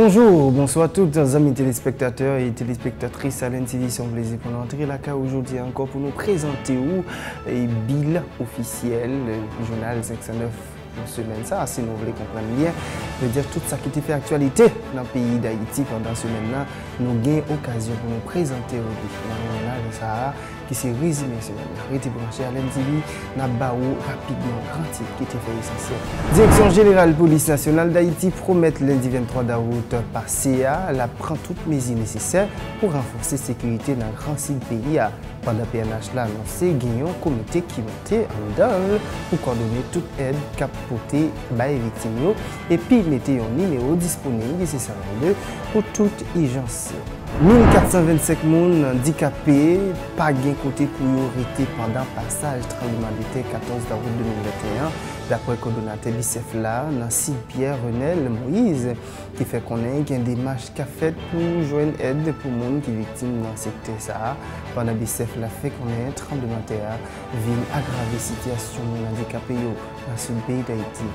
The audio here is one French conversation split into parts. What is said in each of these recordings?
Bonjour, bonsoir à toutes les amis téléspectateurs et téléspectatrices à l'NTV. C'est un plaisir pour nous entrer là aujourd'hui encore pour nous présenter le bilan officiel du journal 509 une semaine. Ça, si nous voulons comprendre bien, veut dire tout ça qui était fait actualité dans le pays d'Haïti pendant la semaine-là, nous avons occasion pour nous présenter le journal ça qui s'est résumé semaine. Arrêtez branché à l'NTV, n'a pas rapidement grand titre qui était fait essentiel. Direction générale police nationale d'Haïti promet lundi 23 août par CA, la prend toutes les mesures nécessaires pour renforcer la sécurité dans le grand site pays. Pendant PNH l'a annoncé, gagnons un comité qui montait en dedans pour coordonner toute aide capotée par les victimes et puis mettez un numéro disponible si ça pour toute urgence. 1425 personnes handicapées, pas gain côté priorité pendant le passage tremblement de terre 14 août 2021. D'après le coordonnateur Bicef là, Nancy Pierre Renel Moïse, qui fait connaître qu'il y a des démarches qu'a fait pour joindre aide pour les gens qui sont victimes dans le secteur ça. Pendant Bicef là fait connaître tremblement de terre vient aggraver la situation des handicapés dans ce pays d'Haïti.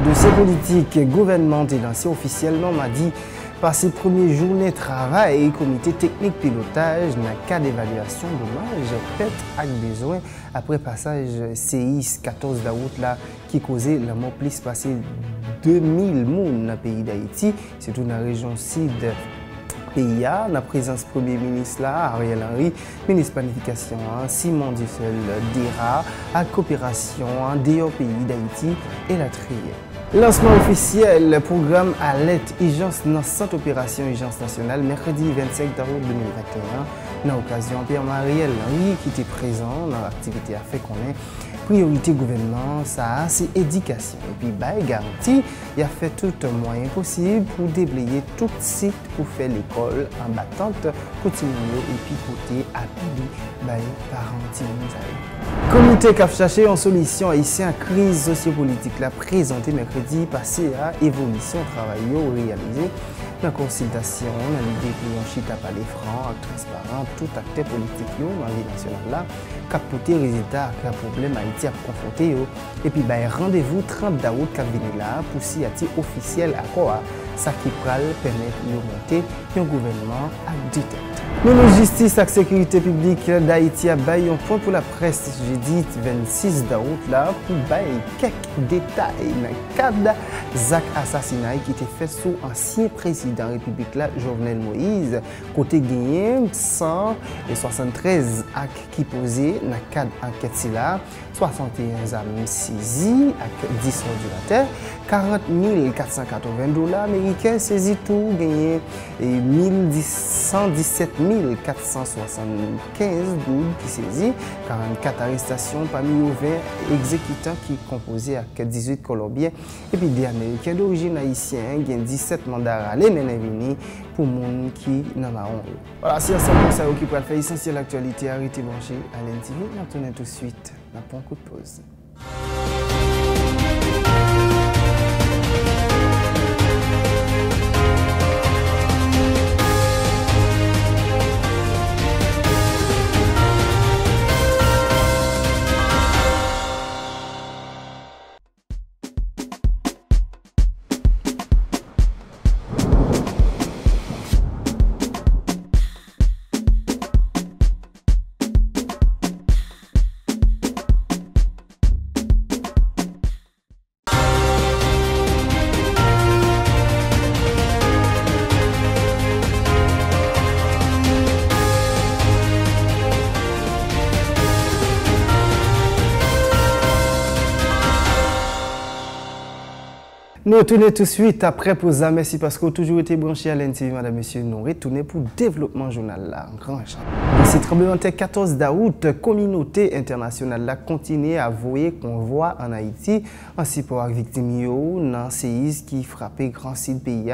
Dossier politique, gouvernement est lancé officiellement mardi par ses premières journées de travail et comité technique pilotage dans le cas d'évaluation dommages fait avec besoin après passage CIS 14 août là qui causait la mort plus passé 2000 personnes dans le pays d'Haïti, surtout dans la région sud pays, la présence du Premier ministre là, Ariel Henry, ministre planification, Simon Dussel, DERA, la coopération des pays d'Haïti et la trier. Lancement officiel, programme Alerte Urgence dans Centre Opération Urgence Nationale, mercredi 25 août 2021. Dans l'occasion, Pierre-Mariel Henry qui était présent dans l'activité a fait qu'on est priorité gouvernement, ça c'est éducation. Et puis, garantie, il a fait tout un moyen possible pour déblayer tout site pour faire l'école en battante, continuer et puis côté appui parents. Comité qui a cherché en solution haïtien à crise sociopolitique la présenté mercredi passé à évolution travail réalisé. La consultation, dans l'idée pour un chita par les francs, transparent, tout acteur politique dans la vie nationale là, capoter résultat avec un problème Haïti à confronter. Et puis rendez-vous 30 août qui vient là pour s'y attirer officiel à quoi ça qui pourra permettre de monter un gouvernement à deux têtes. La justice et la sécurité publique d'Haïti a baillé un point pour la presse jeudi 26 août là pour bailler quelques détails dans le cadre d'assassinat qui était fait sous ancien président de la République là, Jovenel Moïse. Côté gagné 173 actes qui posaient dans le cadre d'enquête là, 61 armes saisies avec 10 ordinateurs, 40 480 $ américains saisis tout, gagné 117 475 doubles qui saisis, 44 arrestations parmi les 20 exécutants qui composaient avec 18 Colombiens et puis des Américains d'origine haïtienne qui ont 17 mandats à venir pour les gens qui n'ont pas honte. Voilà, c'est ensemble ça qui peut faire essentiel l'actualité. Arrêtez branché à l'NTV. On tourne tout de suite. On prend un coup de pause. Nous retournons tout de suite après pour ça. Merci parce que vous avez toujours été branché à l'NTV, madame, monsieur. Nous retournons pour le développement journal là, en grand champ. C'est tremblement de terre 14 août, communauté internationale là continue à voyer convoi en Haïti, ainsi pour les victimes dans séisme qui frappait grand site pays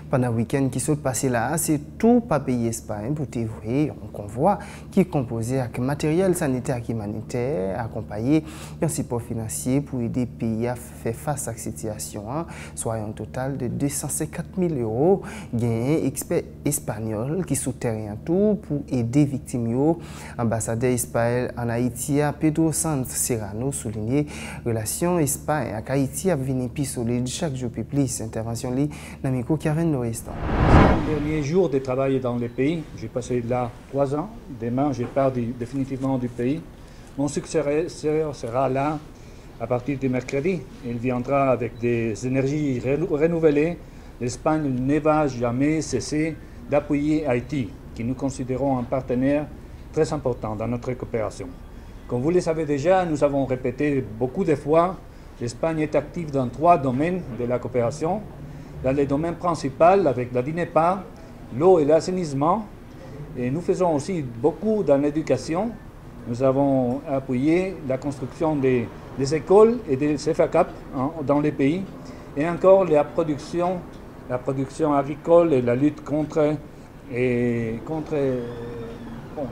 pendant le week-end qui s'est passé là. C'est tout pas pays Espagne pour témoigner un convoi qui est composé avec matériel sanitaire et humanitaire, accompagné d'un support financier pour aider les pays à faire face à cette situation. soit un total de 250 000 €. Il y a un expert espagnol qui soutient tout pour aider les victimes. Ambassadeur Espagne en Haïti, Pedro Sanz Serrano, souligné relation Espagne avec Haïti a venu plus solide chaque jour plus. Intervention li Namiko Karen Norestan. Le dernier jour de travail dans le pays, j'ai passé là 3 ans. Demain, je pars définitivement du pays. Mon successeur sera là à partir du mercredi. Il viendra avec des énergies renouvelées. L'Espagne ne va jamais cesser d'appuyer Haïti, que nous considérons un partenaire très important dans notre coopération. Comme vous le savez déjà, nous avons répété beaucoup de fois, l'Espagne est active dans 3 domaines de la coopération. Dans les domaines principaux, avec la DINEPA, l'eau et l'assainissement. Et nous faisons aussi beaucoup dans l'éducation. Nous avons appuyé la construction des écoles et des CFACAP dans les pays. Et encore la production agricole et la lutte contre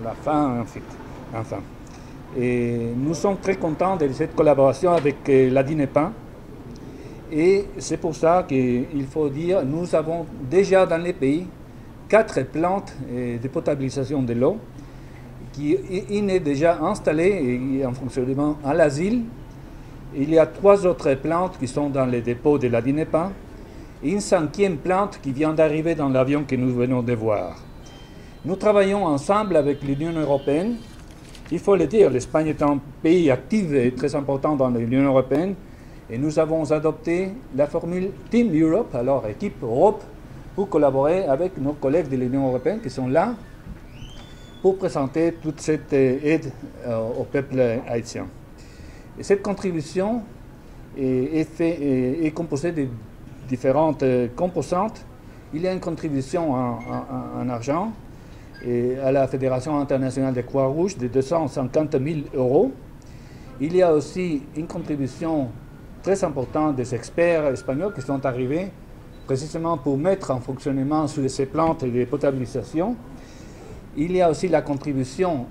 la faim, enfin. Et nous sommes très contents de cette collaboration avec la DINEPA. Et c'est pour ça qu'il faut dire, nous avons déjà dans les pays 4 plantes de potabilisation de l'eau qui est déjà installée et en fonctionnement à l'asile. Il y a 3 autres plantes qui sont dans les dépôts de la DINEPA et une 5e plante qui vient d'arriver dans l'avion que nous venons de voir. Nous travaillons ensemble avec l'Union européenne. Il faut le dire, l'Espagne est un pays actif et très important dans l'Union européenne. Et nous avons adopté la formule Team Europe, alors équipe Europe, pour collaborer avec nos collègues de l'Union européenne qui sont là pour présenter toute cette aide au peuple haïtien. Et cette contribution est composée de différentes composantes. Il y a une contribution en argent et à la Fédération internationale de Croix-Rouge de 250 000 €. Il y a aussi une contribution très importante des experts espagnols qui sont arrivés précisément pour mettre en fonctionnement ces plantes de potabilisation. Il y a aussi la contribution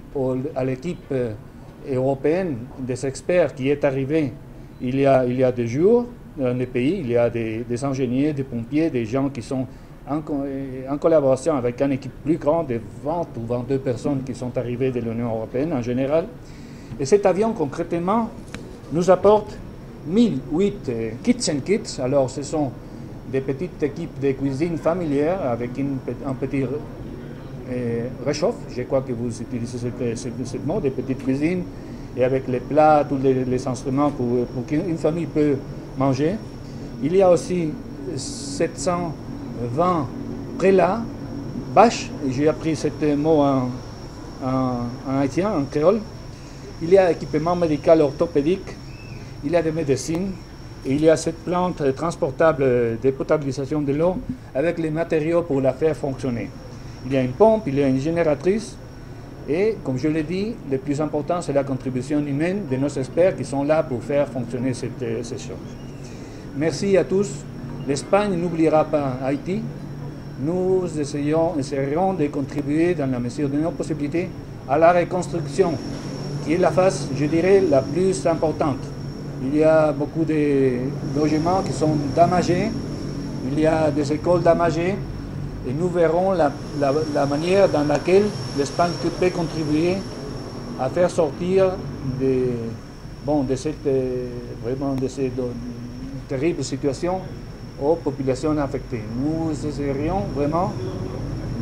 à l'équipe européenne des experts qui est arrivée il y a 2 jours dans les pays. Il y a des ingénieurs, des pompiers, des gens qui sont en collaboration avec une équipe plus grande de 20 ou 22 personnes qui sont arrivées de l'Union européenne en général. Et cet avion concrètement nous apporte 1008 kitchen kits. Alors ce sont des petites équipes de cuisine familière avec un petit réchauffe. Je crois que vous utilisez ce mot, des petites cuisines et avec les plats, tous les instruments pour qu'une famille peut manger. Il y a aussi 720 prélats, bâches, j'ai appris ce mot en haïtien, en créole. Il y a équipement médical orthopédique. Il y a des médecines et il y a cette plante transportable de potabilisation de l'eau avec les matériaux pour la faire fonctionner. Il y a une pompe, il y a une génératrice et, comme je l'ai dit, le plus important, c'est la contribution humaine de nos experts qui sont là pour faire fonctionner ces choses. Merci à tous. L'Espagne n'oubliera pas Haïti. Nous essayerons de contribuer dans la mesure de nos possibilités à la reconstruction, qui est la phase, je dirais, la plus importante. Il y a beaucoup de logements qui sont damagés, il y a des écoles damagées, et nous verrons la manière dans laquelle l'Espagne peut contribuer à faire sortir de cette terrible situation aux populations affectées. Nous essaierions vraiment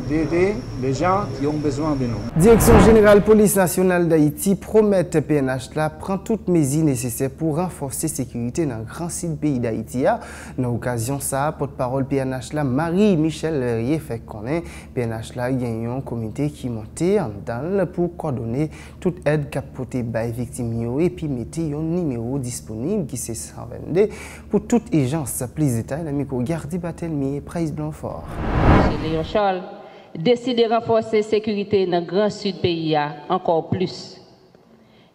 d'aider les gens qui ont besoin de nous. Direction générale police nationale d'Haïti promet que PNH là prend toutes mesures nécessaires pour renforcer la sécurité dans le grand site pays d'Haïti. Dans l'occasion ça, porte-parole PNH là Marie-Michel Rier fait connaître PNH là gagne un comité qui monte en dedans pour coordonner toute aide capotée par les victimes et puis mettre un numéro disponible qui c'est 122 pour toute urgence. Plus de détails, l'ami Gardi Batelmi et Price Blanfort. Léon Charles décide de renforcer la sécurité dans le grand sud pays encore plus.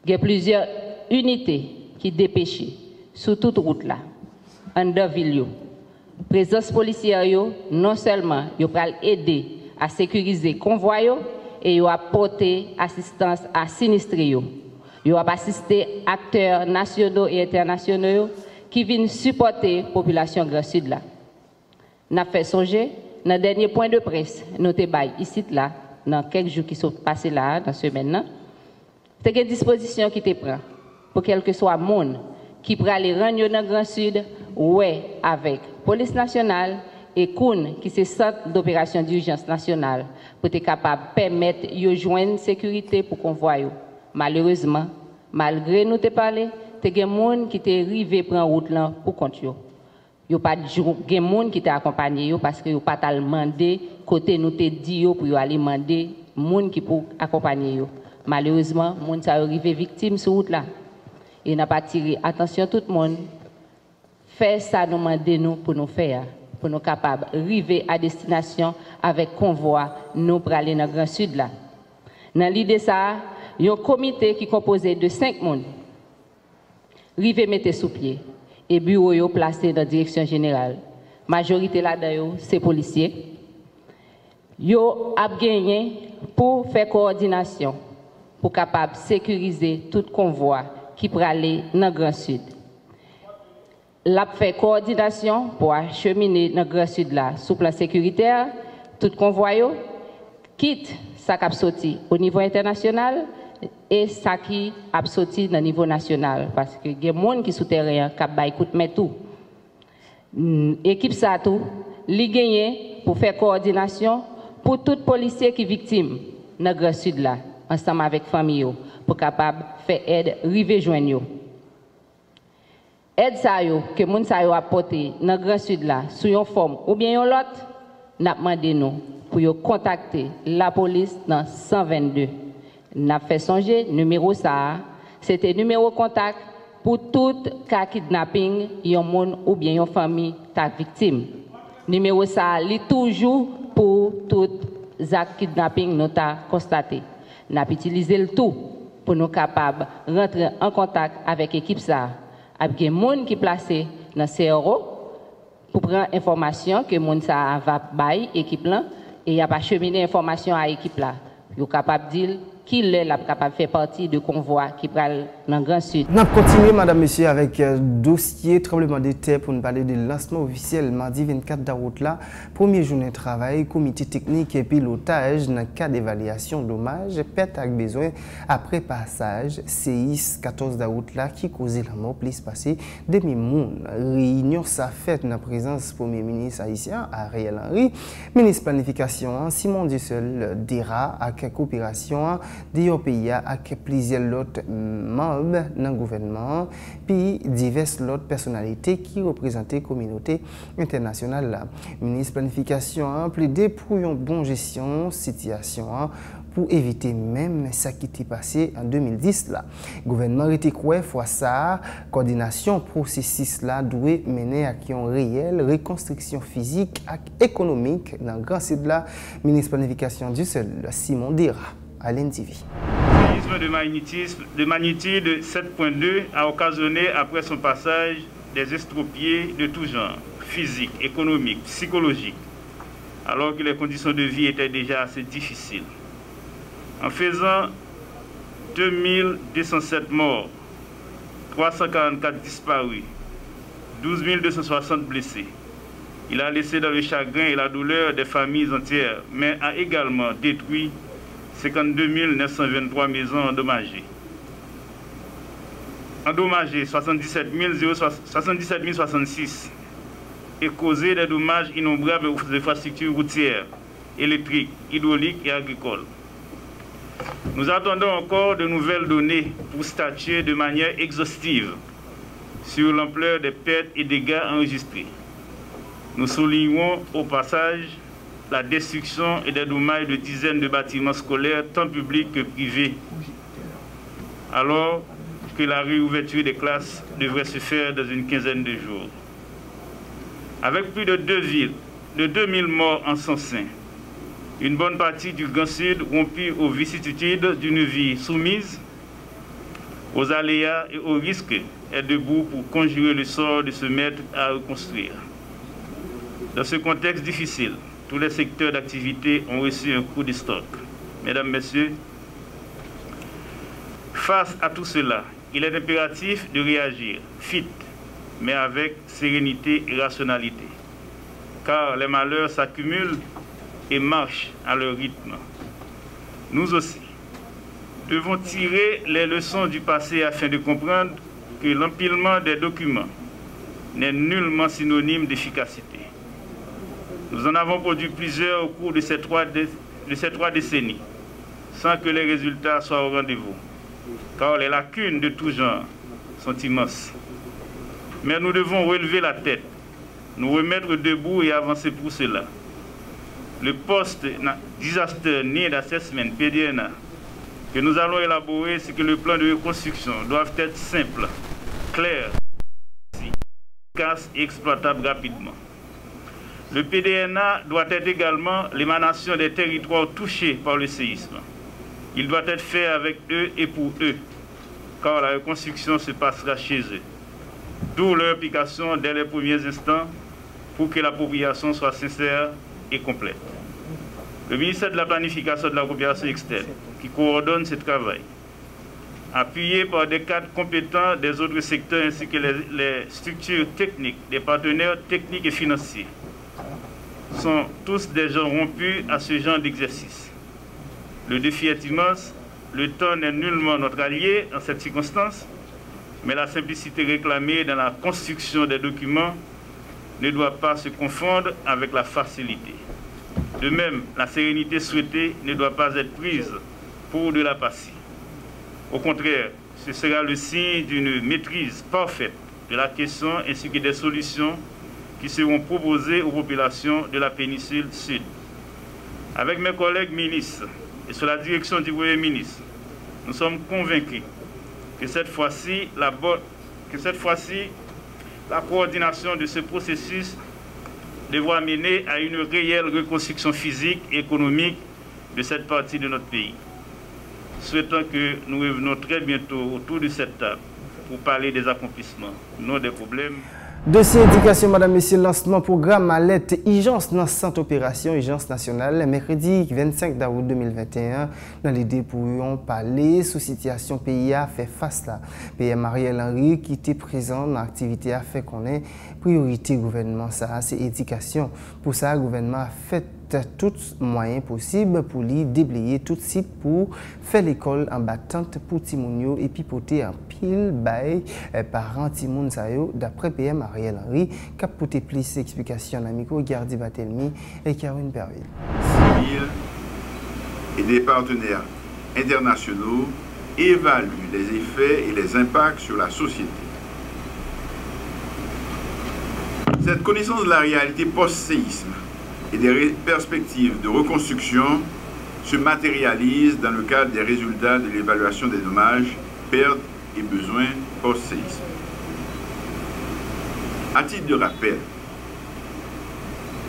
Il y a plusieurs unités qui dépêchent sur toute route là, en deux villes. La présence policière, non seulement peut aider à sécuriser les convois et apporter assistance à sinistrés. Il va assister acteurs nationaux et internationaux qui viennent supporter la population Grand Sud là. N'a fait songer dans le dernier point de presse, nous avons ici là, dans quelques jours qui sont passés là, dans ce semaine, c'est une disposition qui te prend pour quel que soit le monde qui pourra aller rendre dans le Grand Sud, ouais, avec la police nationale et COUN, qui est le centre d'opération d'urgence nationale, pour être capable de permettre de joindre sécurité pour convoi. Malheureusement, malgré nous te parler, il y a des gens qui sont arrivés prendre route là pour compte. Il n'y a pas de gens qui t'ont accompagné parce que pas demandé côté nous te dit pour aller demander gens qui pour accompagner. Malheureusement, les gens sont arrivés victimes sur route là. Et n'a pas tiré attention tout le monde. Faire ça nous demander nous pour nous faire, pour nous capables d'arriver à destination avec convoi nous pour aller dans le Grand Sud là. Dans l'idée ça, il y a un comité qui est composé de 5 personnes. Rive mettre sous pied et bureau yo placé dans la direction générale. Majorité là-dedans, c'est policiers. Yo a gagné pour faire coordination, pour capable sécuriser tout convoi qui peut aller dans le Grand Sud. L'a fait coordination pour acheminer dans le Grand Sud là, sous plan sécuritaire, tout convoi quitte ça qui a sorti au niveau international et ça qui a sorti au niveau national parce que il y a des gens qui sont terrain qui ba écoute mais tout. Équipe ça tout, li gagné pour faire coordination pour tout policier qui victime dans le Grand Sud là, ensemble avec famille pour capable faire aide river joindre yo. Aide ça yo que moun sa yo apporter dans le Grand Sud là sous une forme ou bien yon l'autre n'a demandé nous pour yo contacter la police dans 122. N'a fait songer numéro ça, c'était numéro contact pour tout cas kidnapping yon moun ou bien yon famille ta victime. Numéro ça li toujours pour tout acte kidnapping nous ta constaté. N'a utilisé le tout pour nous capables rentrer en contact avec l'équipe ça, avec des gens qui placé dans CRO pour prendre information que moun ça va bailler équipe là et y a pas cheminer information à l'équipe là. Yo capable dire qui est capable de faire partie de convoi qui parle dans le Grand Sud. Nous continuons, madame, monsieur, avec dossier tremblement de terre pour nous parler de lancement officiel mardi 24 août là. Première journée de travail, comité technique et pilotage dans le cas d'évaluation dommages, perte avec besoin après passage, CIS 14 août là qui causait la mort plus passé demi-monde. Réunion ça fait dans la présence du Premier ministre haïtien Ariel Henry, ministre planification Simon Dussel Dira avec coopération des pays avec plusieurs autres membres dans le gouvernement, puis diverses autres personnalités qui représentent la communauté internationale. Le ministre de la Planification a plaidé pour une bonne gestion de situation pour éviter même ce qui était passé en 2010. Le gouvernement a été quoi fois ça, coordination processus là doit mener à une réelle reconstruction physique et économique dans le Grand Sud là. Ministre de la Planification du seul Simon Dira. À l'NTV. Le séisme de magnitude 7.2 a occasionné après son passage des estropiés de tout genre, physiques, économiques, psychologiques, alors que les conditions de vie étaient déjà assez difficiles. En faisant 2207 morts, 344 disparus, 12 260 blessés, il a laissé dans le chagrin et la douleur des familles entières, mais a également détruit 52 923 maisons endommagées. Endommagées 77 066 et causé des dommages innombrables aux infrastructures routières, électriques, hydrauliques et agricoles. Nous attendons encore de nouvelles données pour statuer de manière exhaustive sur l'ampleur des pertes et dégâts enregistrés. Nous soulignons au passage la destruction et des dommages de dizaines de bâtiments scolaires, tant publics que privés, alors que la réouverture des classes devrait se faire dans une quinzaine de jours. Avec plus de 2000 morts en son sein, une bonne partie du Grand Sud rompue aux vicissitudes d'une vie soumise aux aléas et aux risques est debout pour conjurer le sort de se mettre à reconstruire. Dans ce contexte difficile, tous les secteurs d'activité ont reçu un coup de stock. Mesdames, Messieurs, face à tout cela, il est impératif de réagir vite, mais avec sérénité et rationalité, car les malheurs s'accumulent et marchent à leur rythme. Nous aussi devons tirer les leçons du passé afin de comprendre que l'empilement des documents n'est nullement synonyme d'efficacité. Nous en avons produit plusieurs au cours de ces trois décennies, sans que les résultats soient au rendez-vous, car les lacunes de tout genre sont immenses. Mais nous devons relever la tête, nous remettre debout et avancer pour cela. Le Post-Disaster Need Assessment, PDNA, que nous allons élaborer, c'est que le plan de reconstruction doit être simple, clair, efficace et exploitable rapidement. Le PDNA doit être également l'émanation des territoires touchés par le séisme. Il doit être fait avec eux et pour eux, car la reconstruction se passera chez eux. D'où leur implication dès les premiers instants pour que l'appropriation soit sincère et complète. Le ministère de la Planification et de la Coopération externe, qui coordonne ce travail, appuyé par des cadres compétents des autres secteurs ainsi que les structures techniques, des partenaires techniques et financiers, sont tous des gens rompus à ce genre d'exercice. Le défi est immense, le temps n'est nullement notre allié en cette circonstance, mais la simplicité réclamée dans la construction des documents ne doit pas se confondre avec la facilité. De même, la sérénité souhaitée ne doit pas être prise pour de la passie. Au contraire, ce sera le signe d'une maîtrise parfaite de la question ainsi que des solutions qui seront proposées aux populations de la péninsule Sud. Avec mes collègues ministres et sous la direction du Premier ministre, nous sommes convaincus que cette fois-ci, la coordination de ce processus devra mener à une réelle reconstruction physique et économique de cette partie de notre pays. Souhaitons que nous revenons très bientôt autour de cette table pour parler des accomplissements, non des problèmes. Dossier éducation, madame, monsieur, lancement programme à l'aide urgence dans centre opération urgence nationale, mercredi 25 août 2021, dans l'idée pour parler sous situation pays a fait face là. PM Ariel Henry qui était présent dans l'activité a fait qu'on ait priorité gouvernement ça, c'est éducation. Pour ça, le gouvernement a fait tout moyen possible pour lui déblayer tout site pour faire l'école en battante pour Timounio et pipoter en pile bail parents Timoun Sayo d'après PM Ariel Henry qui a porté plus d'explications à Miko Gardi Batelmi et Caroline Perville. Civils et des partenaires internationaux évaluent les effets et les impacts sur la société. Cette connaissance de la réalité post-séisme et des perspectives de reconstruction se matérialisent dans le cadre des résultats de l'évaluation des dommages, pertes et besoins post-séisme. À titre de rappel,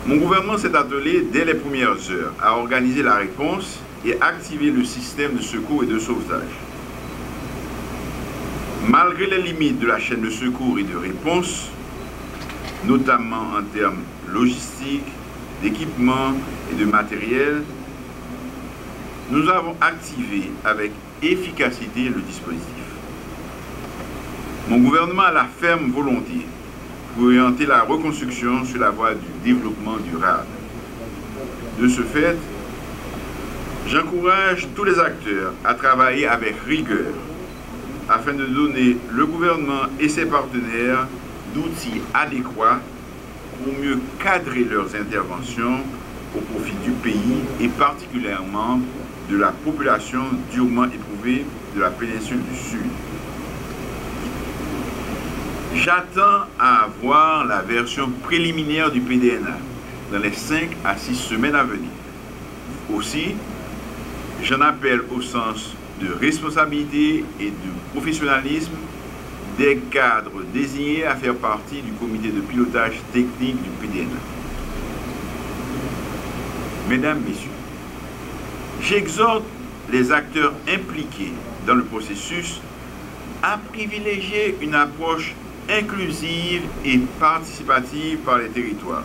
mon gouvernement s'est attelé dès les premières heures à organiser la réponse et activer le système de secours et de sauvetage. Malgré les limites de la chaîne de secours et de réponse, notamment en termes logistiques, d'équipement et de matériel, nous avons activé avec efficacité le dispositif. Mon gouvernement a la ferme volonté pour orienter la reconstruction sur la voie du développement durable. De ce fait, j'encourage tous les acteurs à travailler avec rigueur afin de donner le gouvernement et ses partenaires d'outils adéquats pour mieux cadrer leurs interventions au profit du pays et particulièrement de la population durement éprouvée de la péninsule du Sud. J'attends à avoir la version préliminaire du PDNA dans les 5 à 6 semaines à venir. Aussi, j'en appelle au sens de responsabilité et de professionnalisme des cadres désignés à faire partie du comité de pilotage technique du PDNA. Mesdames, Messieurs, j'exhorte les acteurs impliqués dans le processus à privilégier une approche inclusive et participative par les territoires.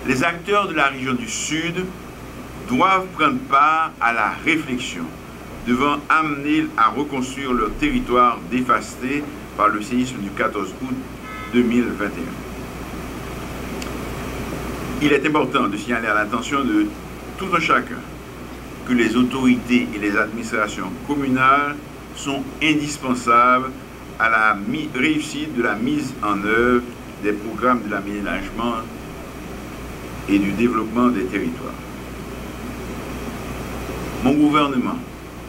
Les acteurs de la région du Sud doivent prendre part à la réflexion devant amener à reconstruire leur territoire dévasté par le séisme du 14 août 2021. Il est important de signaler à l'attention de tout un chacun que les autorités et les administrations communales sont indispensables à la réussite de la mise en œuvre des programmes de l'aménagement et du développement des territoires. Mon gouvernement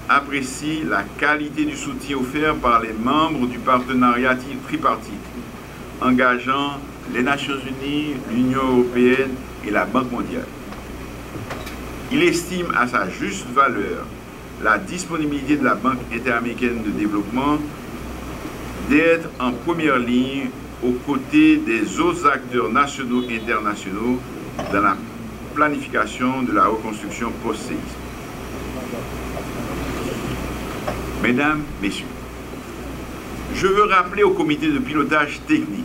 apprécie la qualité du soutien offert par les membres du partenariat tripartite, engageant les Nations Unies, l'Union européenne et la Banque mondiale. Il estime à sa juste valeur la disponibilité de la Banque interaméricaine de développement d'être en première ligne aux côtés des autres acteurs nationaux et internationaux dans la planification de la reconstruction post-séisme. Mesdames, Messieurs, je veux rappeler au comité de pilotage technique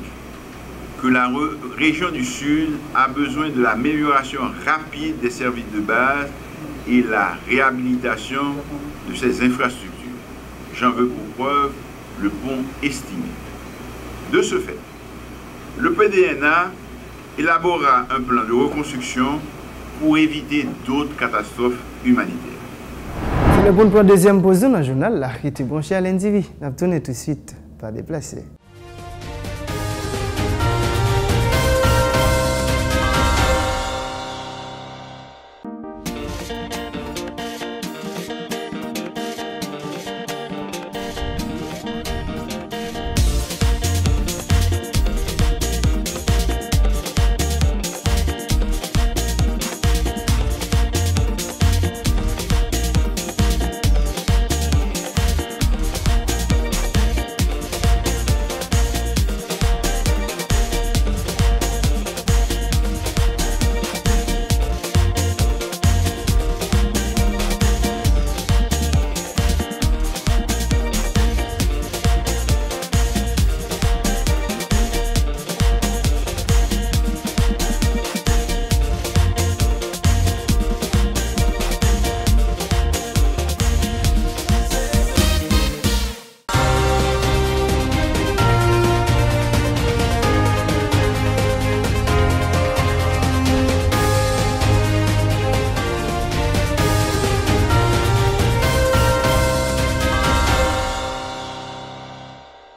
que la région du Sud a besoin de l'amélioration rapide des services de base et la réhabilitation de ses infrastructures. J'en veux pour preuve le pont estimé. De ce fait, le PDNA élaborera un plan de reconstruction pour éviter d'autres catastrophes humanitaires. C'est le bon pour la deuxième pause dans le journal, là, qui était branché à l'NTV. On va tourner tout de suite, pas déplacer.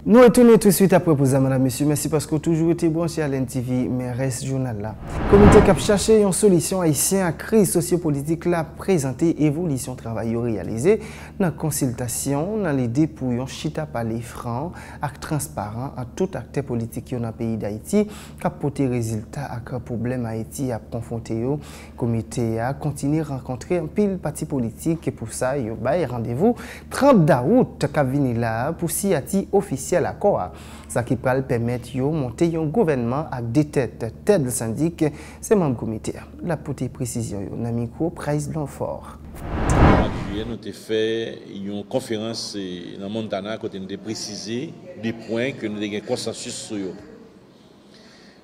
Nous retournons tout de suite après pour ça, madame, monsieur. Merci parce que vous avez toujours été branché à l'NTV, mais reste journal là. Comité qui a cherché une solution haïtienne à la crise sociopolitique là, présenté évolution travail réalisé dans la consultation, dans l'idée pour un chita parler franc et transparent à tout acteur politique dans le pays d'Haïti qui a porté résultat à un problème Haïti à confronter. Le comité a continué à rencontrer un pile parti politique et pour ça, il y a rendez-vous 30 août qui venu là pour signature officielle accord. Ça qui peut permettre de monter un gouvernement avec des têtes de syndic, c'est membre comité. La petite précision, dans le micro, Price Blanfort. En juillet, nous avons fait une conférence dans Montana où nous avons précisé des points que nous avons consensus sur.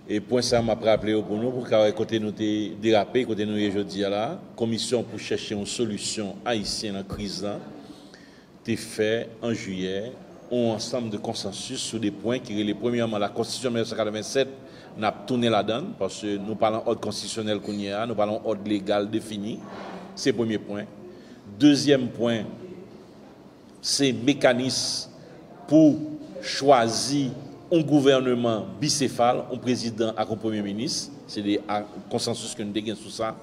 Et point ça m'a rappelé pour nous, pour que côté nous dérapé, côté nous aujourd'hui là, commission pour chercher une solution haïtienne en crise là, t'es fait en juillet. Un ensemble de consensus sur des points qui est premièrement la Constitution de 1987 n'a tourné la donne parce que nous parlons ordre constitutionnel qu'on y a, nous parlons ordre légal défini, c'est le premier point. Deuxième point, c'est mécanisme pour choisir un gouvernement bicéphale, un président et un premier ministre, c'est des consensus que nous dégainons sur ça.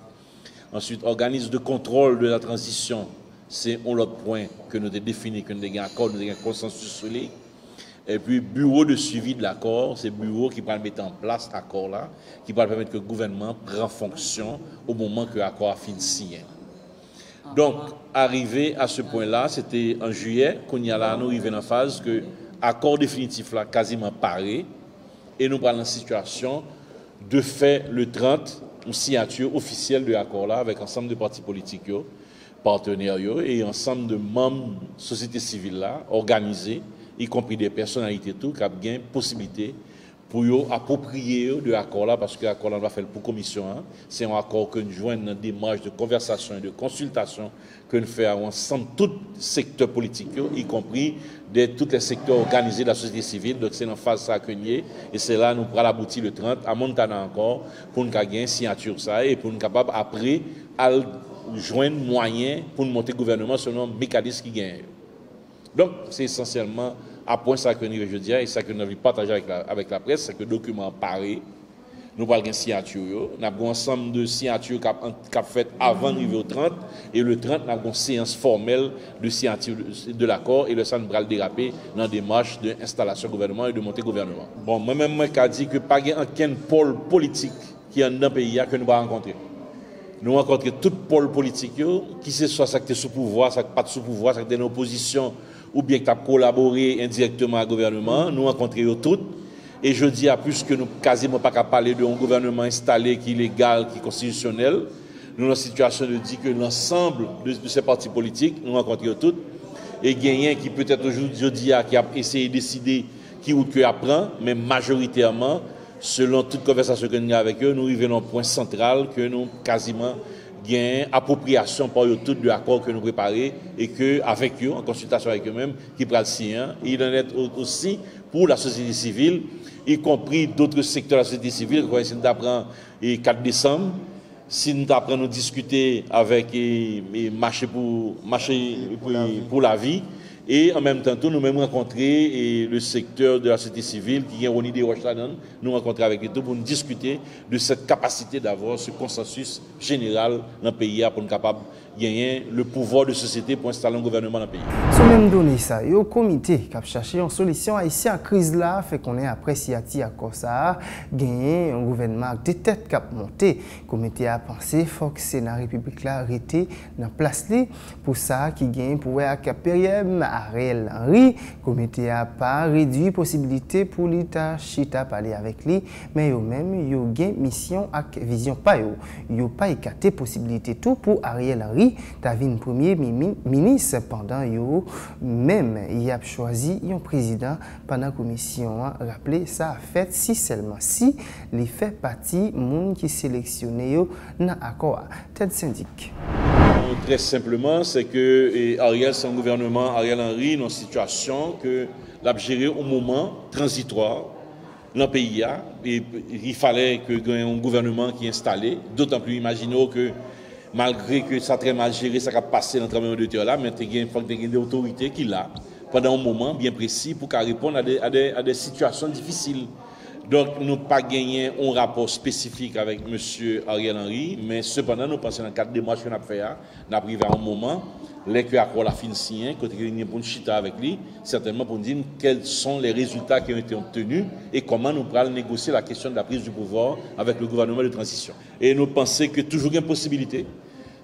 Ensuite, organisme de contrôle de la transition. C'est un autre point que nous avons défini, que nous avons accord, nous avons consensus sur lui. Et puis, bureau de suivi de l'accord, c'est le bureau qui va mettre en place l'accord là, qui va permettre que le gouvernement prenne fonction au moment que l'accord a fini signé. Donc, arrivé à ce point-là, c'était en juillet, qu'on y a là, nous arrivons en phase que l'accord définitif là, quasiment paré, et nous prenons la situation de faire le 30, une signature officielle de l'accord là, avec ensemble de partis politiques, partenaires et ensemble de membres de la société civile là, organisés, y compris des personnalités tout, qui ont bien possibilité pour approprier de l'accord là, parce que l'accord là, on va faire pour commission. Hein. C'est un accord que nous joignons dans des démarches de conversation et de consultation que nous faisons ensemble tous les secteurs politiques, y compris tous les secteurs organisés de la société civile. Donc c'est en phase ça que nous et c'est là nous pourrons aboutir le 30 à Montana encore pour nous gagner une signature ça et pour nous capable après à joindre moyen pour nous monter le gouvernement selon le mécanisme qui gagne. Donc c'est essentiellement à point ça que nous je dis et ça que nous avons partagé avec la presse, c'est que le document paraît. Nous avons une signature. Nous avons un ensemble de signatures qui ont fait avant d'arriver au 30. Et le 30, nous avons une séance formelle de signature de l'accord. Et le ça nous va le déraper dans des démarches d'installation gouvernement et de montée gouvernement. Bon, moi-même, je dis dit que pas aucun pôle politique qui est dans le pays que nous allons rencontrer. Nous rencontrons tout pôle politique, qui ce soit ça qui est sous pouvoir, ça qui n'est pas sous pouvoir, ça qui est dans l'opposition, ou bien qui a collaboré indirectement au gouvernement. Nous rencontrons toutes. Et je dis à plus que nous quasiment pas qu'à parler d'un gouvernement installé qui est légal, qui est constitutionnel. Nous, dans la situation de dire que l'ensemble de ces partis politiques, nous rencontrons toutes, et gagnant qui peut-être aujourd'hui qui a essayé de décider qui route que apprend, mais majoritairement, selon toute conversation que nous avons avec eux, nous arrivons à un point central que nous quasiment gagnons appropriation par eux toutes de l'accord que nous préparons et que avec eux, en consultation avec eux-mêmes, qui prennent le sien. Il en est aussi pour la société civile, y compris d'autres secteurs de la société civile. Si nous apprenons le 4 décembre, si nous apprenons à discuter avec marcher pour la vie, et en même temps, nous-mêmes rencontrer le secteur de la société civile qui est Ronnie de Rocheladan, nous rencontrer avec eux pour nous discuter de cette capacité d'avoir ce consensus général dans le pays pour nous capable gagner le pouvoir de société pour installer un gouvernement dans le pays. Sur même donné ça, il y a un comité qui a cherché une solution ici à la crise là, fait qu'on est après Siati à ça, gagner un gouvernement avec des têtes qui a monté. Le comité a pensé faut que le Sénat République là arrêté dans place là pour ça qui gagne pouvoir à période Ariel Henry. Le comité a pas réduit possibilité pour l'État chita parler avec lui, mais yo même yo gain mission avec vision pas yo pas écarté possibilité tout pour Ariel Henry. Davin premier ministre pendant yo même il a choisi un président pendant la commission rappelé ça a fait si seulement si les fait partie monde qui sélectionné yo dans accord tête syndic. Très simplement, c'est que Ariel, c'est un gouvernement, Ariel Henry, dans une situation que l'a géré au moment transitoire dans le pays. Et il fallait qu'il y ait un gouvernement qui est installé, d'autant plus imaginons que malgré que ça a très mal géré, ça a passé dans le tremblement de terre là, mais il faut qu'il y ait des autorités qui l'a pendant un moment bien précis pour qu'elle réponde à des situations difficiles. Donc, nous n'avons pas gagné un rapport spécifique avec M. Ariel Henry, mais cependant, nous pensons dans le cadre des démarches qu'on a fait, nous avons arrivé à un moment, les que l'accord a fini signé, quand il y a une chita avec lui, certainement pour nous dire quels sont les résultats qui ont été obtenus et comment nous pourrons négocier la question de la prise du pouvoir avec le gouvernement de transition. Et nous pensons que toujours il y a une possibilité,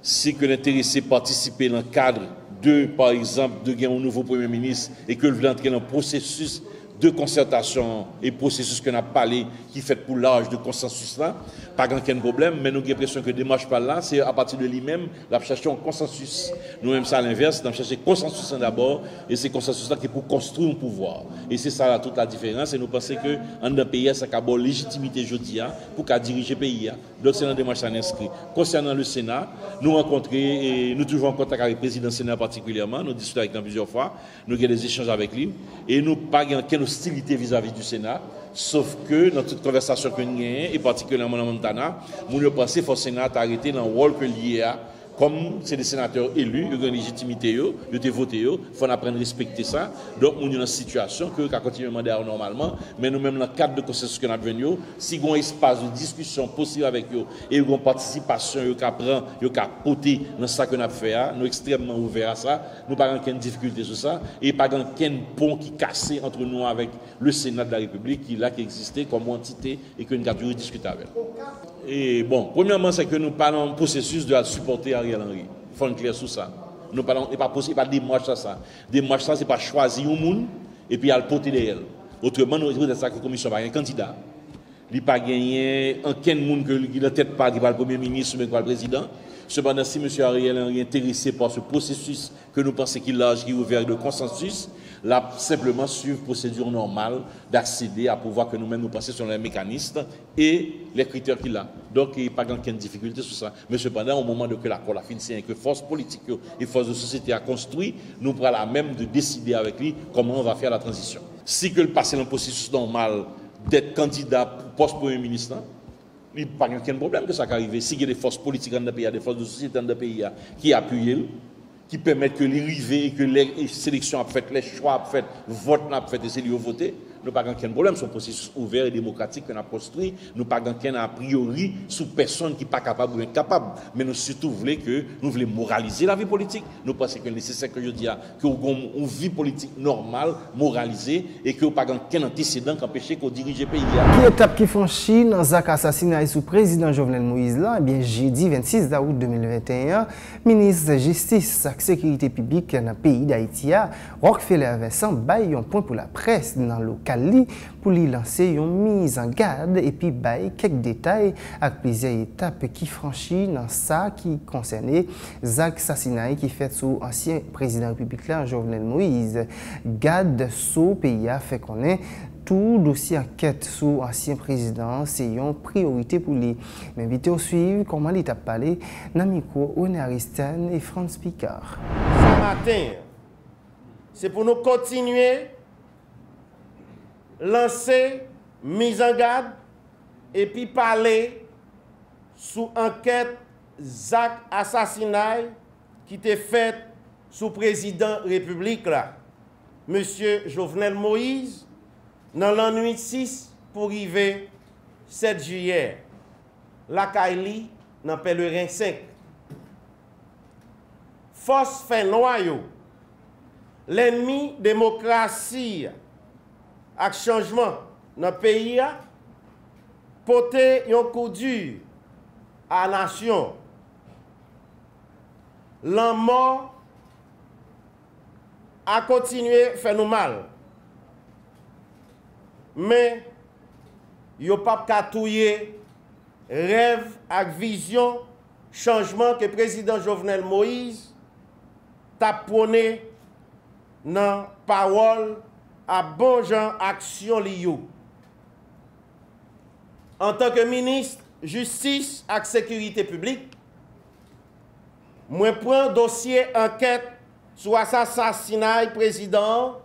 si que l'intéressé participer dans le cadre de, par exemple, de gagner un nouveau Premier ministre et que le veut entrer dans le processus de concertation et processus qu'on a parlé qui fait pour l'âge de consensus là, pas aucun problème, mais nous avons l'impression que la démarche par là, c'est à partir de lui-même, la chercher un consensus. Nous-mêmes, c'est à l'inverse, nous cherchons consensus d'abord, et c'est consensus là qui est pour construire un pouvoir. Et c'est ça là, toute la différence, et nous pensons que dans un pays, ça a une légitimité aujourd'hui pour qu'à diriger le pays. Donc c'est dans la démarche inscrit. Concernant le Sénat, nous rencontrons, et nous toujours en contact avec le président du Sénat particulièrement, nous discutons avec lui plusieurs fois, nous avons des échanges avec lui, et nous n'avons pas aucune hostilité vis-à-vis du Sénat, sauf que dans toute conversation que nous avons, et particulièrement dans Montana, nous pensons qu'il faut le Sénat arrêter dans le rôle que lié à. Comme c'est des sénateurs élus, ils ont une légitimité, ils ont voté, il faut apprendre à respecter ça. Donc, on est dans une situation que nous continuons à demander normalement, mais nous-mêmes, dans le cadre de consensus que nous avons, si il y a un espace de discussion possible avec eux et une participation, ils ont porté dans ce que nous avons fait, nous sommes extrêmement ouverts à ça, nous n'avons pas aucune difficulté sur ça, et pas aucun pont qui est cassé entre nous avec le Sénat de la République qui existait comme entité et que nous avons toujours discuté avec. Et bon, premièrement, c'est que nous parlons du processus de supporter Ariel Henry. Il faut être clair sur ça. Nous parlons, il n'est pas possible, pas des démarches ça. Des démarches ça, c'est pas choisir un monde et puis à le porter derrière. Autrement, nous avons ça que la commission va un candidat. Il n'a pas gagné aucun monde qui ne tête pas qui va le premier ministre ou le président. Cependant, si M. Ariel est intéressé par ce processus que nous pensons qu'il a, qui est ouvert de consensus, là, simplement suivre procédure normale d'accéder à pouvoir que nous-mêmes nous passions sur les mécanismes et les critères qu'il a. Donc, il n'y a pas aucune difficulté sur ça. Mais cependant, au moment de que l'accord a fini, c'est que force politique et force de société a construit, nous prenons la même de décider avec lui comment on va faire la transition. Si que le passé dans le processus normal d'être candidat pour poste Premier ministre, il n'y a pas aucun problème que ça arrive. Si il y a des forces politiques dans le pays, des forces de société dans le pays qui appuient, qui permettent que les rivets et que les sélections soient faites, les choix soient faits, le vote soient faits et c'est lui voter, nous n'avons pas aucun problème. C'est un processus ouvert et démocratique qu'on a construit. Nous n'avons pas aucun a priori sous personne qui n'est pas capable ou incapable. Mais nous surtout voulons moraliser la vie politique. Nous pensons que c'est nécessaire que je dise qu'on ait une vie politique normale, moralisée, et que nous n'avons pas aucun antécédent qui empêche qu'on dirige le pays. Qui étape qui franchit dans Zak assassinat sous président Jovenel Moïse là, eh bien jeudi 26 août 2021, ministre de la Justice et Sécurité publique dans le pays d'Haïti, Rockefeller Vincent baille un point pour la presse dans le pour lui lancer une mise en garde et puis bailler quelques détails avec plusieurs étapes qui franchissent dans ça qui concernait Zak assassinat qui fait sous ancien président républicain Jovenel Moïse. Garde sous pays a fait qu'on est tout dossier enquête sous ancien président, c'est une priorité pour lui. M'inviter au suivre comment il t'a parlé dans le micro René Aristide et Franz Picard. Ce matin, c'est pour nous continuer lancer, mise en garde et puis parler sous enquête Zak assassinat qui était fait sous président République là, Monsieur Jovenel Moïse, dans la nuit 6 pour arriver 7 juillet, la Kaili dans Pèlerin 5. Force fait noyau, l'ennemi démocratie avec changement dans le pays, porter un coup dur à la nation. La mort a continué à faire nous mal. Mais il n'y a pas catouiller rêve et vision, changement que le président Jovenel Moïse t'a prôné dans parole à bon genre action liyo. En tant que ministre justice et sécurité publique, moi prends dossier enquête sur l'assassinat du président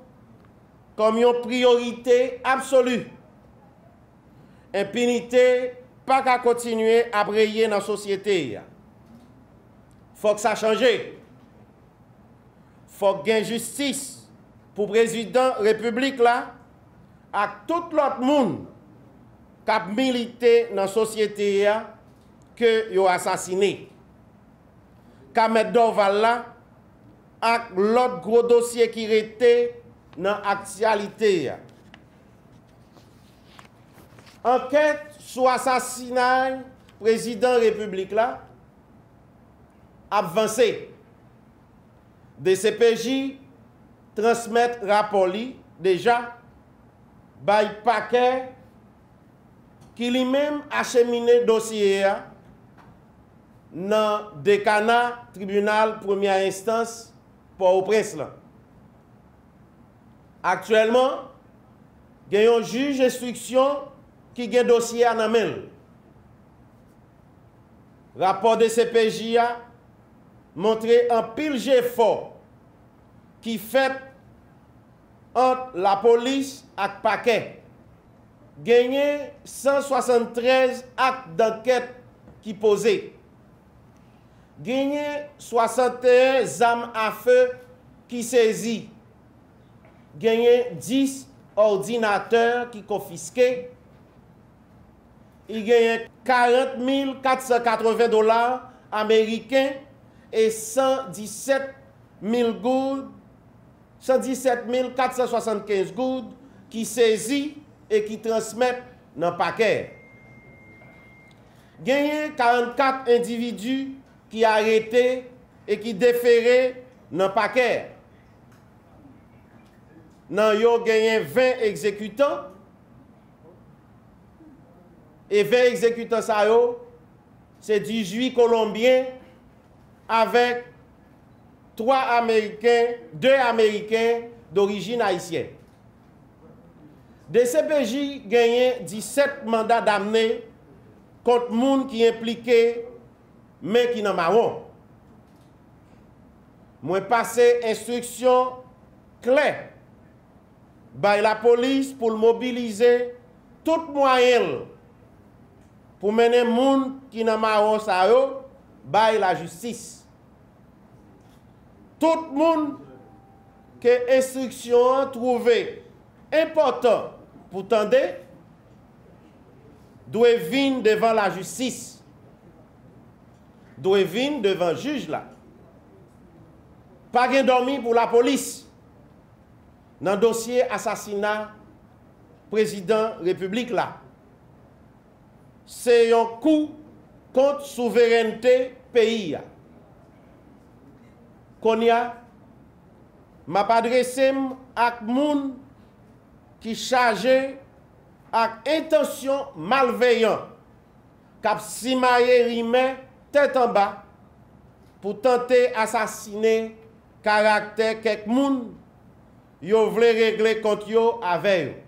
comme une priorité absolue. Impunité pas qu'à continuer à briller dans la société. Faut que ça change. Faut qu'il y ait justice pour le président de la République là, à tout l'autre monde qui a milité dans la société que yo assassiné. Qu'a mettre Dorval là, avec l'autre gros dossier qui était dans l'actualité. Enquête sur l'assassinat du président de la République là, avancé. DCPJ transmettre rapport déjà by paquet qui lui-même acheminé dossier dans décanat tribunal première instance pour au prince là. Actuellement, il y a un juge d'instruction qui a un dossier à la main. Rapport de CPJ a montré un pile jet fort qui fait entre la police et le paquet. Gagné 173 actes d'enquête qui posaient. Gagné 61 armes à feu qui saisies. Gagné 10 ordinateurs qui confisqués. Il gagne 40 480 $ américains et 117 475 gouttes qui saisit et qui transmettent dans le paquet. Gagné 44 individus qui arrêtés et qui déférés dans le paquet. Nan yo gagné 20 exécutants. Et 20 exécutants ça yo, c'est 18 Colombiens avec 2 Américains d'origine haïtienne. DCPJ gagné 17 mandats d'amener contre les gens qui sont impliqués, mais qui n'ont pas marron. Moi passé instruction claire par la police pour mobiliser tout moyen pour mener les gens qui n'ont pas marron par la justice. Tout le monde que instruction trouvé important pour tendre doit venir devant la justice, doit venir devant le juge là. Pas de dormi pour la police dans le dossier assassinat président République là. C'est un coup contre souveraineté pays. Konya m'a adressé à moun qui chargé avec intention malveillante cap simaye rime tête en bas pour tenter assassiner caractère quelques moun yo vle régler contre yo avec.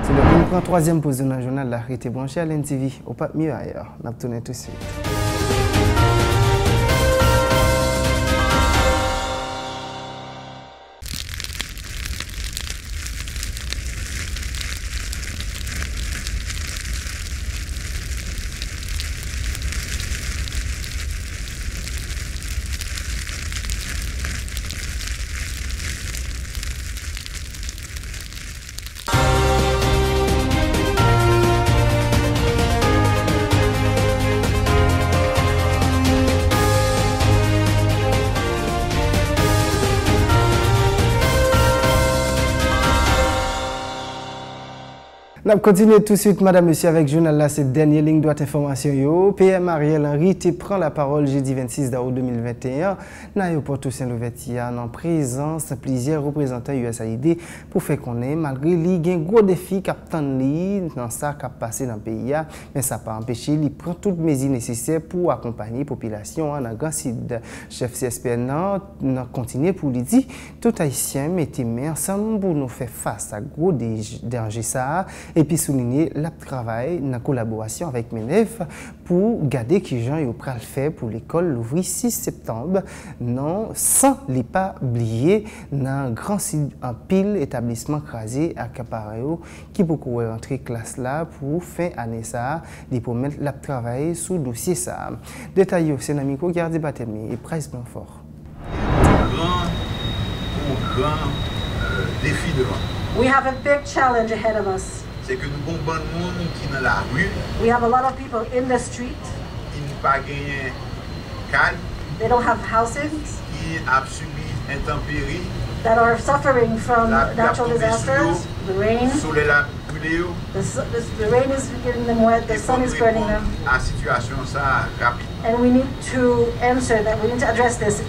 C'est le qu'on prend 3e position dans le journal là, restez branché à l'NTV au pas mieux ailleurs. N'a tourné tout de suite. On continue tout de suite, madame, monsieur, avec le journal là, cette dernière ligne droite information. PM Ariel Henry prend la parole jeudi 26 août 2021 dans l'aéroport Toussaint-Louverture en présence de plusieurs représentants USAID pour faire connaître, malgré lui, il y a un gros défi qui dans ça qui a passé dans le pays, mais ça n'a pas empêché, il prend toutes les mesures nécessaires pour accompagner la population dans le Grand Sud. Chef CSPN a continué pour lui dire, tout haïtien mettez main ensemble pour nous faire face à gros dangers ça. Et puis souligner le travail dans la collaboration avec MENEF pour garder que les gens ont pris le faire pour l'école l'ouvrir 6 septembre, non, sans les pas oublier dans un grand site en pile établissement crasé à Caparéo qui peut rentrer classe là pour fin année ça, pour mettre le travail sous dossier ça. Détail c'est Namiko Gardi Batemi et Price Blanfort. Grand défi devant. We have a big challenge ahead of us. C'est que nous avons beaucoup de monde qui dans la rue. We have a lot of people in the street. Qui n'ont pas gagné cadre. They don't have houses. Qui ont subi intempéries. That are suffering from natural disasters. The rain. Soleil la brûlé. The rain is getting them wet. The sun is burning them. À situation ça rapide. And we need to answer that. We need to address this as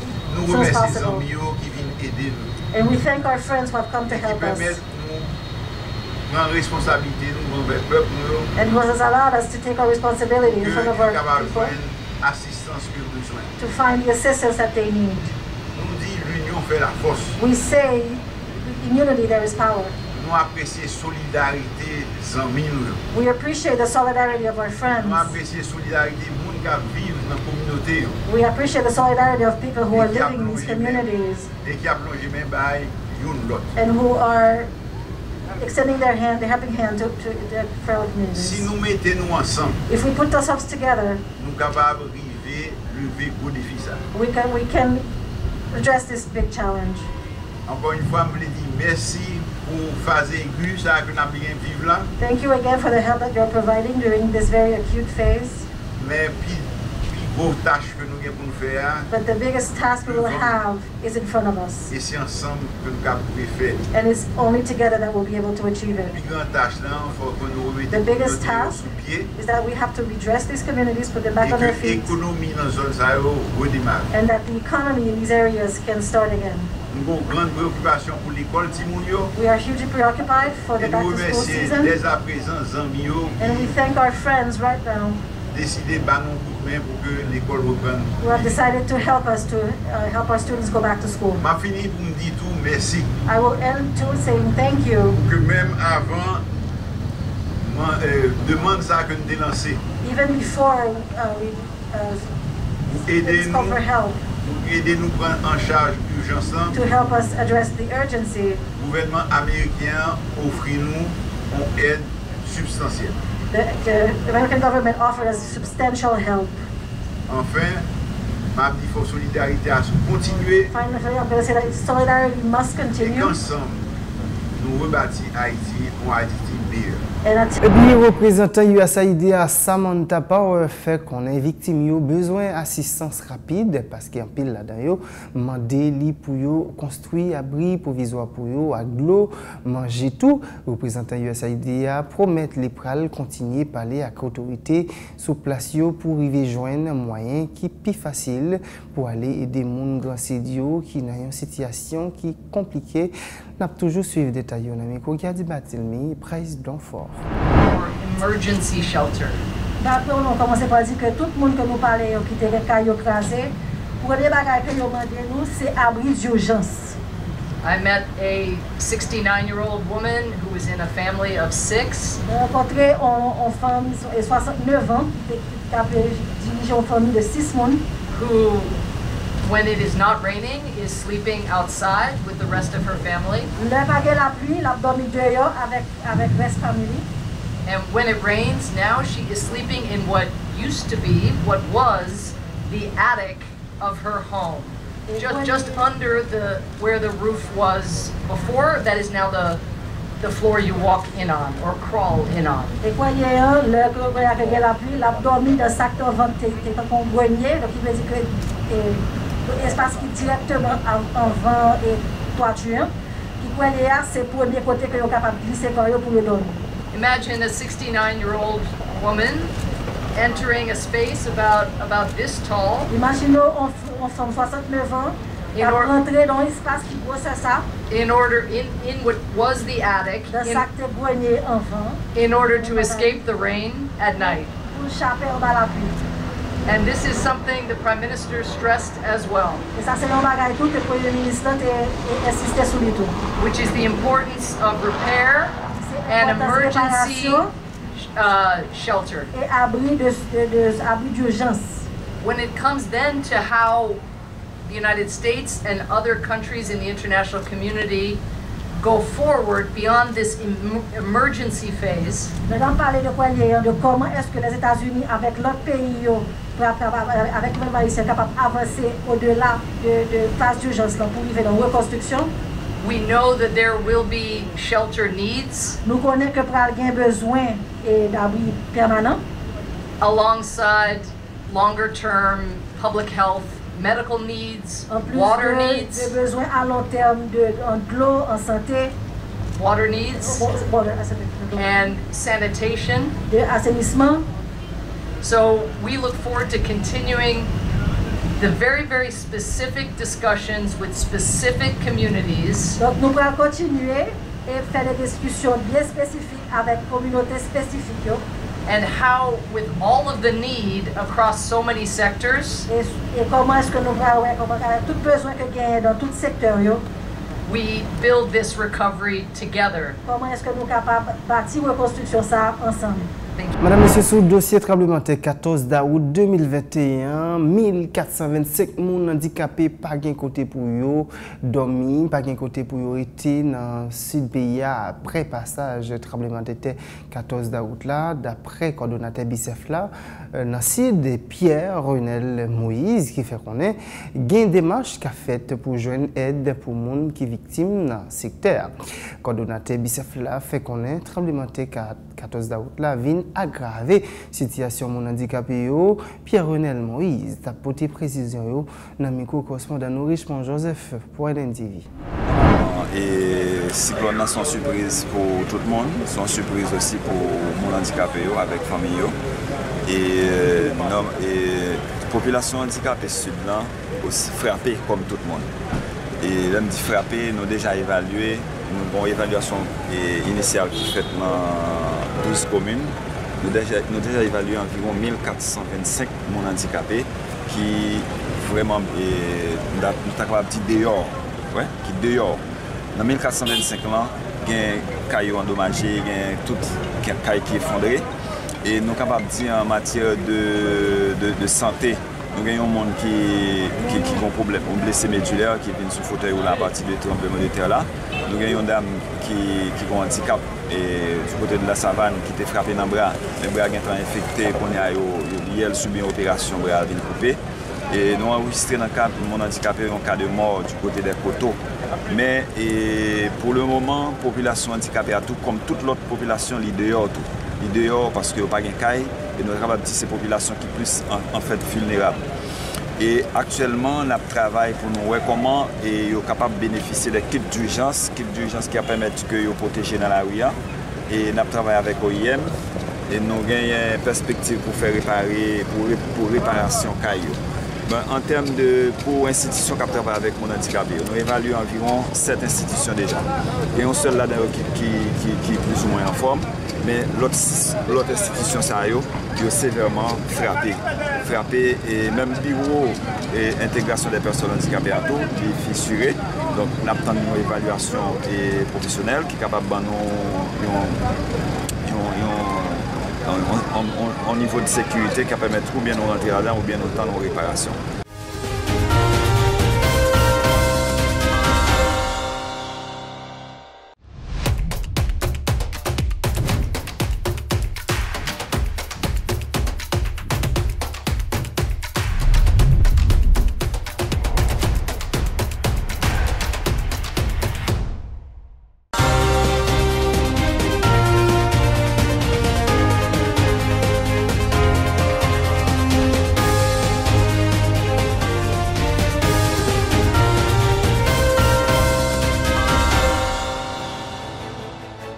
soon as possible. Qui viennent aider nous. And we thank our friends who have come to help us. And who has allowed us to take our responsibility in front of our people to find the assistance that they need. We say in unity there is power. We appreciate the solidarity of our friends. We appreciate the solidarity of people who are living in these communities and who are extending their hand, their helping hand to their fellow communities. If we put ourselves together, we can address this big challenge. Thank you again for the help that you're providing during this very acute phase. But the biggest task we will have is in front of us. And it's only together that we'll be able to achieve it. The biggest task is that we have to redress these communities, put them back on their feet, and that the economy in these areas can start again. We are hugely preoccupied for the back-to-school season, and we thank our friends right now décidé de battre un coup de main pour que l'école reprenne. Who have decided to help us to help our students go back to school. M'a fini pour me dire tout merci. I will end too saying thank you. Que même avant demande ça que nous avons lancé. Even before we discover help. Pour aider nous prendre en charge l'urgence. To help us address the urgency. Le gouvernement américain offre nous une aide substantielle. The American government offered us substantial help. Enfin, ma dit faut solidarité à continuer. Finally, I'm going to say that solidarity must continue. Et qu'ensemble, nous rebâtir Haïti en Haïti meilleur. Et puis, représentant USAID à Samantha Power fait qu'on a victime yo besoin d'assistance rapide parce qu'il y a un pile là-dedans mandé li pour yo construire abri provisoire pour yo à l'eau manger tout. Représentant USAID a promettre les pral continuer parler avec l'autorité sous place yo pour arriver joindre un moyen qui plus facile pour aller aider moun grand sédio qui dans une situation qui est compliquée. N'a toujours suivre détails on ami qui a dit Batilmi Price Donfort. Emergency shelter. D'après on a commencé par dire que tout le monde que nous parlons qui était caillou crasé pour les bagages que nous demandons nous c'est abri d'urgence. I met a 69-year-old woman who was in a family of 6. J'ai rencontré une femme de 69 ans qui a dirigé une famille de 6 personnes. Who, when it is not raining, is sleeping outside with the rest of her family. Le bagage la pluie, la dormi dehors avec reste famille. And when it rains, now she is sleeping in what used to be, what was the attic of her home. Just under where the roof was before, that is now the floor you walk in on or crawl in on. Et quand il y a la pluie, la dormi dans sac de vente, c'est un grenier, donc il veut dire que l'espace qui est directement en vent et toiture, qui quand il y a c'est le premier côté que vous capable de glisser pour le dormir. Imagine a 69-year-old woman entering a space about this tall. Imaginez une femme 69 ans qui a rentré dans l'espace qui grossait ça. In what was the attic. Dans sac de grenier en vent. In order to escape the rain at night. Pour échapper à la pluie. And this is something the Prime Minister stressed as well. Et ça c'est un bagage tout que le Premier ministre a insisté sur tout. Which is the importance of repair and emergency shelter. Et abri d'urgence. When it comes then to how the United States and other countries in the international community go forward beyond this emergency phase. Maintenant parler de comment est-ce que les États-Unis avec l'autre pays avec le Maïs sont capables d'avancer au-delà de phase d'urgence pour arriver dans la reconstruction. We know that there will be shelter needs. Nous connaissons que pour avoir besoin d'abri permanent. Alongside longer-term public health, medical needs, water needs. Des besoins à long terme de l'eau, en santé. Water needs. And sanitation. De assainissement. So we look forward to continuing the very, very specific discussions with specific communities. Donc nous allons continuer et faire des discussions bien spécifiques avec communautés spécifiques. And how, with all of the need across so many sectors, et comment est-ce que nous allons tout besoin que gagne dans tout secteur we build this recovery together. Comment est-ce que nous capables bâtir reconstruction ça ensemble? Madame, Monsieur, sous le dossier tremblement de 14 août 2021, 1425 personnes handicapées pas gain côté pour yo dormi, pas gain côté pour yo été dans le sud pays après passage tremblement de terre 14 août là, d'après coordonnateur Bicef là, dans sud Pierre Renel Moïse qui fait qu'on est gain démarche qu'a fait pour joindre aide pour monde qui victime dans secteur. Coordonnateur Bicef là fait qu'on est tremblement de 14 août là vient aggraver situation mon handicapé yo. Pierre Renel Moïse t'a porté précision yo dans micro correspondant nous Richemont Joseph pour NTV. Et cyclone sont surprise pour tout le monde, sont surprise aussi pour mon handicapé yo avec famille yo. Et la population handicapée sud là aussi frappée comme tout le monde. Et l'homme dit frappé, nous déjà évalué, nous avons une évaluation initiale qui est faite dans 12 communes. nous déjà évalué environ 1425 personnes handicapées qui vraiment, nous sommes capables de dire dehors. Ouais, qui dehors. Dans 1425 ans, il y a des cailloux endommagés, il y a tout caille qui est effondré. Et nous sommes capables de dire en matière de santé, nous avons un monde qui a un problème, un blessé médulaire qui vient sous fauteuil ou à partir du tremblement de terre là. Nous avons une dame qui a un handicap et du côté de la savane qui était frappé dans le bras. Le bras est infecté, elle subit une opération, le bras a été coupé. Et nous avons enregistré dans le cas de mon handicapé un cas de mort du côté des coteaux. Mais pour le moment, la population handicapée a tout comme toute l'autre population, elle est dehors. Elle est dehors parce qu'il n'y a pas de caille et nous sommes capables de dire ces populations qui sont plus en fait vulnérables. Et actuellement, on travaille pour nous voir comment ils sont capables de bénéficier des kits d'urgence qui permettent de protéger dans la rue. Et nous travaillons avec OIM et nous avons une perspective pour faire réparer, pour réparation caillou. En termes pour institutions qui travaillent avec mon handicapé, nous évaluons environ 7 institutions déjà. Il y a une seule là-dedans qui est plus ou moins en forme, mais l'autre institution, ça est sévèrement frappé et même bureau et intégration des personnes handicapées à tout, est fissuré. Donc, nous avons une évaluation professionnelle qui est capable de au niveau de sécurité qui permet ou bien nous rentrer là-dedans ou bien nous temps de réparation.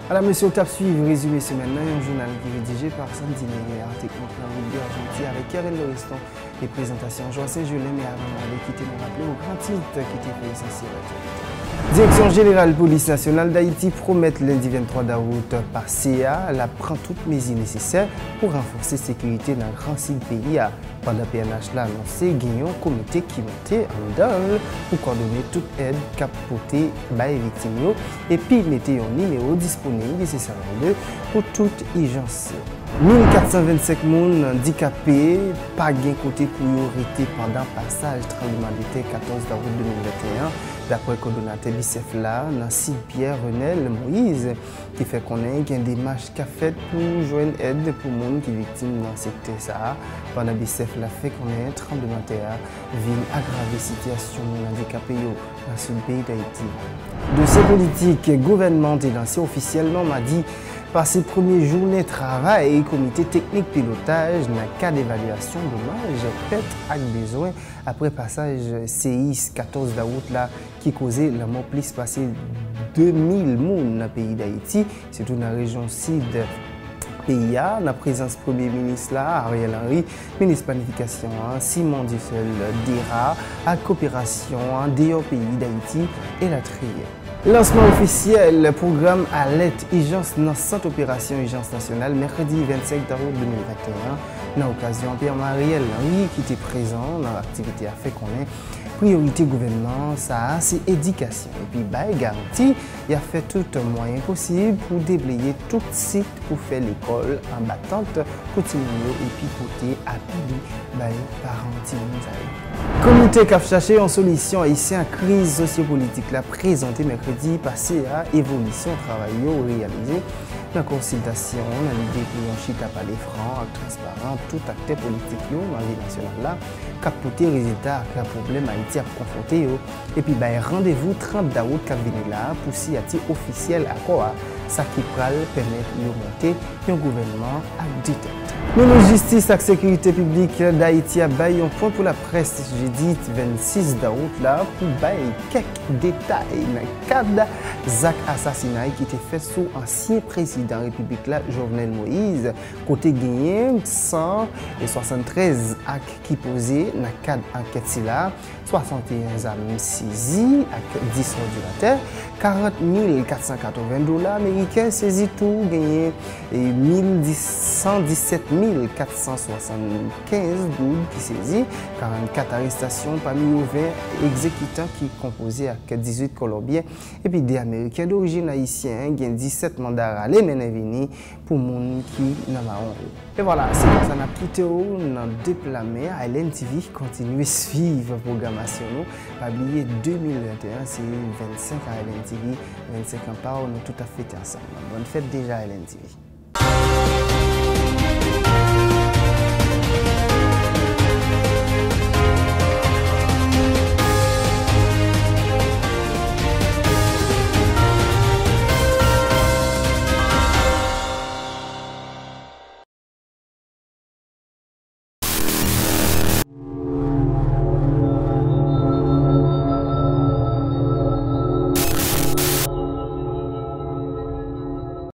Voilà, monsieur, on suivre résumé ce maintenant, un journal qui est rédigé par Sandy Néguer, technique dans le Argentine avec Karen Loriston et présentation Joël Julien, mais avant de quitter, nous rappeler au grand titre qui était fait essentiel. Direction générale police nationale d'Haïti promet lundi 23 août par CA, elle prend toutes les mesures nécessaires pour renforcer la sécurité dans le grand site pays. Pendant que PNH l'a annoncé, il y a un comité qui montait en donne pour coordonner toute aide capotée par les victimes et puis mettre un numéro disponible nécessairement pour toute urgence. 1425 personnes handicapées, pas de côté pour arrêter pendant le passage tremblement de terre 14 août 2021. D'après le coordonnateur BICEF là, Nancy Pierre Renel Moïse, qui fait connaître qu'il y a des démarches qu'a faites pour joindre aide pour les gens qui sont victimes dans le secteur ça. Pendant BICEF là fait connaître tremblement de terre, ville aggraver la situation des handicapés dans ce pays d'Haïti. Dossier politique, gouvernement est lancé officiellement mardi. Par ses premières journées de travail, comité technique pilotage dans le cas d'évaluation dommages fait avec besoin après passage CIS 14 août là qui causait la mort plus passé 2000 personnes dans le pays d'Haïti, surtout dans la région sud pays, la présence du Premier ministre là, Ariel Henry, ministre planification, Simon Dussel, DERA, la coopération des pays d'Haïti et la trier. Lancement officiel, programme Alerte Urgence dans Centre Opération Urgence Nationale, mercredi 25 août 2021. Dans l'occasion, Pierre-Mariel Henry qui était présent dans l'activité a fait qu'on est priorité gouvernement, ça c'est éducation. Et puis, garantie, il a fait tout un moyen possible pour déblayer tout site pour faire l'école en battante, continuer et puis côté appui par parents. Comité qui a cherché en solution ici en crise sociopolitique la présenté mercredi passé à évolution travail réalisé dans la consultation, dans l'idée pour un chita parler franc, transparent, tout acteur politique dans la vie nationale là, capoter résultat avec le problème Haïti à confronter et puis rendez-vous 30 août qui vient là pour si officiel à quoi ça qui pourra permettre de monter un gouvernement à 10 têtes. Ministre Justice et Sécurité publique d'Haïti a baillé un point pour la presse jeudi 26 août là pour bailler quelques détails dans le cadre Zach assassinat qui était fait sous ancien président république là Jovenel Moïse côté gagné 173 actes qui posaient dans le cadre enquête là 61 âmes saisies avec 10 ordinateurs 40 480 dollars américains, saisi tout, gagné 117 475 goud qui saisi, 44 arrestations parmi les 20 exécutants qui composaient avec 18 Colombiens et puis des Américains d'origine haïtienne, gagnent 17 mandats à l'Emenevini pour les gens qui n'ont pas. Et voilà, c'est comme ça qu'on a quitté dans deux plans. Island TV continue à suivre la programmation. Pas oublier 2021, c'est 25 à Island TV, 25 ans par an, nous tout à fait ensemble. Bonne fête déjà Island TV.